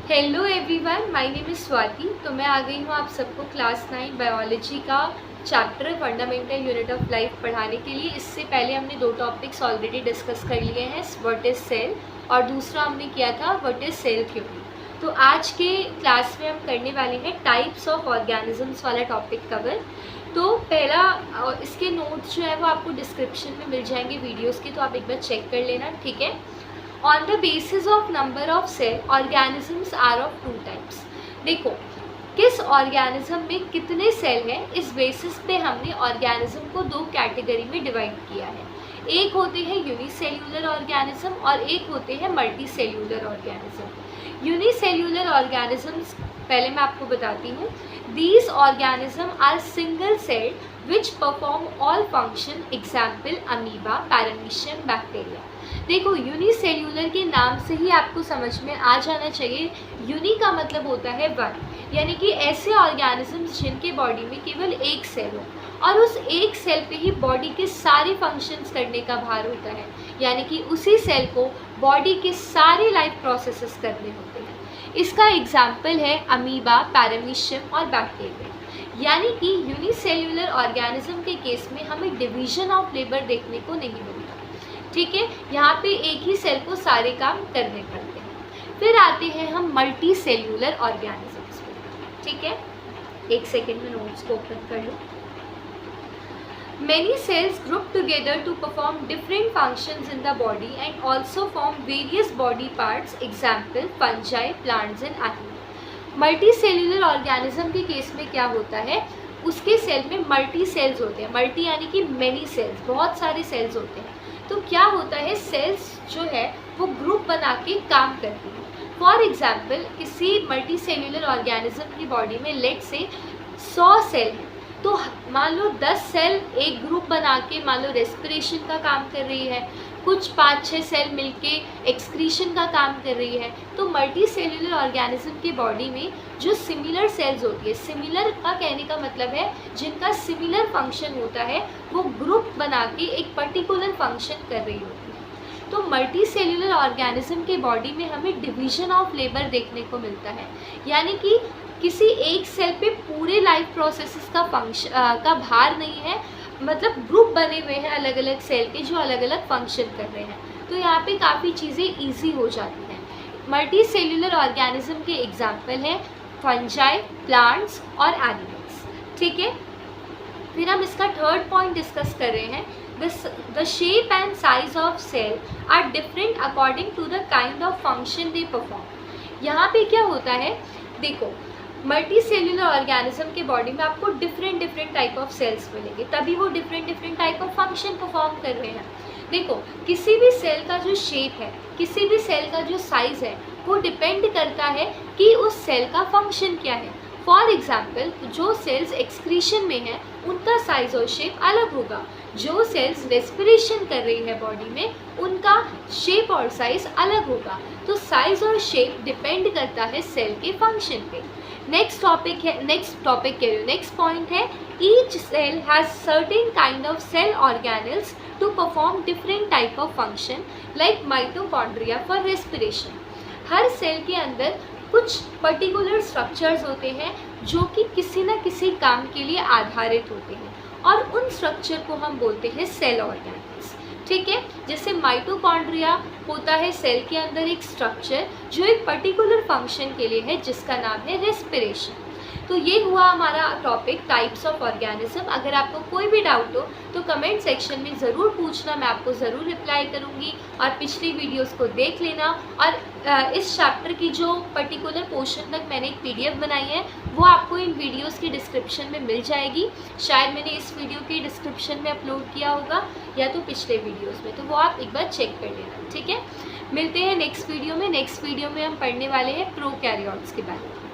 Hello everyone, my name is Swati. तो मैं आ गई हूँ आप सबको क्लास 9 बायोलॉजी का chapter fundamental unit of life पढ़ाने के लिए। इससे पहले हमने दो टॉपिक्स ऑलरेडी डिस्कस कर लिए हैं, व्हाट इज़ सेल और दूसरा हमने किया था व्हाट इज़ सेल थ्योरी। तो आज के क्लास में हम करने वाले हैं टाइप्स ऑफ ऑर्गेनिजम्स वाला टॉपिक कवर। तो पहला इसके नोट्स जो है वो आपको डिस्क्रिप्शन में मिल जाएंगे वीडियोज़ के, तो आप एक बार चेक कर लेना, ठीक है। On the basis of number of cell, organisms are of two types। देखो किस ऑर्गेनिज्म में कितने सेल हैं, इस बेसिस पे हमने ऑर्गेनिज्म को दो कैटेगरी में डिवाइड किया है। एक होते हैं यूनिसेल्यूलर ऑर्गेनिज्म और एक होते हैं multi cellular organism. Unicellular organisms पहले मैं आपको बताती हूँ। These organism are single celled which perform all function, example amoeba, paramecium, bacteria. देखो यूनिसेल्यूलर के नाम से ही आपको समझ में आ जाना चाहिए, यूनि का मतलब होता है वन, यानी कि ऐसे ऑर्गेनिजम्स जिनके बॉडी में केवल एक सेल हो और उस एक सेल पे ही बॉडी के सारे फंक्शंस करने का भार होता है, यानी कि उसी सेल को बॉडी के सारे लाइफ प्रोसेसेस करने होते हैं। इसका एग्जाम्पल है अमीबा, पैरामीशियम और बैक्टीरिया। यानी कि यूनिसेल्यूलर ऑर्गेनिज्म के केस में हमें डिवीजन ऑफ लेबर देखने को नहीं मिलता, ठीक है। यहाँ पे एक ही सेल को सारे काम करने पड़ते हैं। फिर आते हैं हम मल्टी सेल्यूलर ऑर्गेनिजम्स पे, ठीक है। एक सेकेंड में नोट्स को ओपन कर लो। Many cells group together to perform different functions in the body and also form various body parts, example fungi, plants and animals। Multi cellular organism के case में क्या होता है, उसके सेल में मल्टी सेल्स होते हैं। मल्टी यानी कि मेनी सेल्स, बहुत सारे सेल्स होते हैं। तो क्या होता है, सेल्स जो है वो ग्रुप बना के काम करती हैं। फॉर एग्जाम्पल किसी मल्टी सेल्यूलर ऑर्गेनिज्म की बॉडी में लेट से 100 सेल हैं, तो मान लो 10 सेल एक ग्रुप बना के मान लो रेस्पिरेशन का काम कर रही है, कुछ 5-6 सेल मिलके एक्सक्रीशन का काम कर रही है। तो मल्टी सेल्यूलर ऑर्गेनिज्म की बॉडी में जो सिमिलर सेल्स होती है, सिमिलर का कहने का मतलब है जिनका सिमिलर फंक्शन होता है, वो ग्रुप बना के एक पर्टिकुलर फंक्शन कर रही होती है। तो मल्टी सेल्यूलर ऑर्गेनिज्म के बॉडी में हमें डिवीजन ऑफ लेबर देखने को मिलता है, यानी कि किसी एक सेल पे पूरे लाइफ प्रोसेसेस का भार नहीं है, मतलब ग्रुप बने हुए हैं अलग अलग सेल के जो अलग अलग फंक्शन कर रहे हैं। तो यहाँ पे काफ़ी चीज़ें इजी हो जाती हैं। मल्टी सेल्यूलर ऑर्गेनिज्म के एग्जाम्पल हैं फंजाई, प्लांट्स और एनिमल्स, ठीक है। फिर हम इसका थर्ड पॉइंट डिस्कस कर रहे हैं। The shape and size of cell are different according to the kind of function they perform। यहाँ पे क्या होता है, देखो मल्टी सेल्यूलर ऑर्गेनिज्म के बॉडी में आपको डिफरेंट टाइप ऑफ सेल्स मिलेंगे, तभी वो different type of function perform कर रहे हैं। देखो किसी भी सेल का जो शेप है, किसी भी सेल का जो साइज़ है, वो डिपेंड करता है कि उस सेल का फंक्शन क्या है। फॉर एग्जाम्पल जो सेल्स एक्सक्रीशन में हैं उनका साइज और शेप अलग होगा, जो सेल्स रेस्पिरेशन कर रही है बॉडी में उनका शेप और साइज अलग होगा। तो साइज और शेप डिपेंड करता है सेल के फंक्शन पे। नेक्स्ट पॉइंट है each cell has certain kind of cell organelles to perform different type of function like mitochondria for respiration. हर सेल के अंदर कुछ पर्टिकुलर स्ट्रक्चर्स होते हैं जो कि किसी न किसी काम के लिए आधारित होते हैं और उन स्ट्रक्चर को हम बोलते हैं सेल ऑर्गेनल्स, ठीक है। जैसे माइटोकॉन्ड्रिया होता है सेल के अंदर एक स्ट्रक्चर जो एक पर्टिकुलर फंक्शन के लिए है जिसका नाम है रेस्पिरेशन। तो ये हुआ हमारा टॉपिक टाइप्स ऑफ ऑर्गेनिज्म। अगर आपको कोई भी डाउट हो तो कमेंट सेक्शन में ज़रूर पूछना, मैं आपको ज़रूर रिप्लाई करूँगी। और पिछली वीडियोस को देख लेना और इस चैप्टर की जो पर्टिकुलर पोर्शन तक मैंने एक PDF बनाई है वो आपको इन वीडियोस की डिस्क्रिप्शन में मिल जाएगी। शायद मैंने इस वीडियो के डिस्क्रिप्शन में अपलोड किया होगा या तो पिछले वीडियोज़ में, तो वो आप एक बार चेक कर लेना, ठीक है। मिलते हैं नेक्स्ट वीडियो में। नेक्स्ट वीडियो में हम पढ़ने वाले हैं प्रोकैरियोट्स के बारे में।